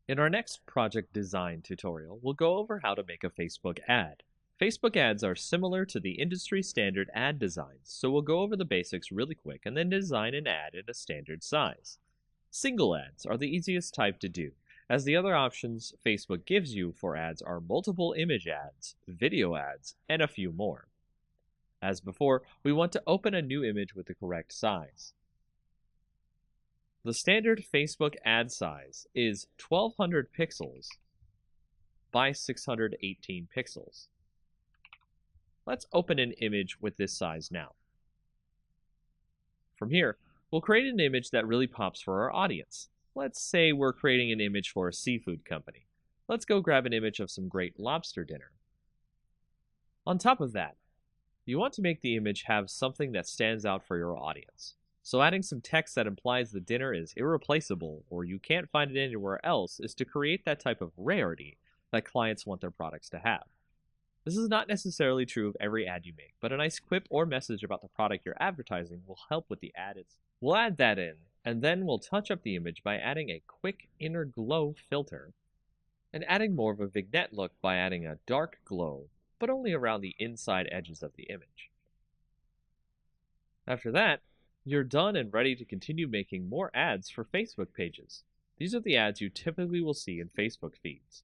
In our next project design tutorial, we'll go over how to make a Facebook ad. Facebook ads are similar to the industry standard ad designs, so we'll go over the basics really quick and then design an ad in a standard size. Single ads are the easiest type to do, as the other options Facebook gives you for ads are multiple image ads, video ads, and a few more. As before, we want to open a new image with the correct size. The standard Facebook ad size is 1200 pixels by 618 pixels. Let's open an image with this size now. From here, we'll create an image that really pops for our audience. Let's say we're creating an image for a seafood company. Let's go grab an image of some great lobster dinner. On top of that, you want to make the image have something that stands out for your audience. So adding some text that implies the dinner is irreplaceable or you can't find it anywhere else is to create that type of rarity that clients want their products to have. This is not necessarily true of every ad you make, but a nice quip or message about the product you're advertising will help with the ad. We'll add that in, and then we'll touch up the image by adding a quick inner glow filter, and adding more of a vignette look by adding a dark glow, but only around the inside edges of the image. After that, you're done and ready to continue making more ads for Facebook pages. These are the ads you typically will see in Facebook feeds.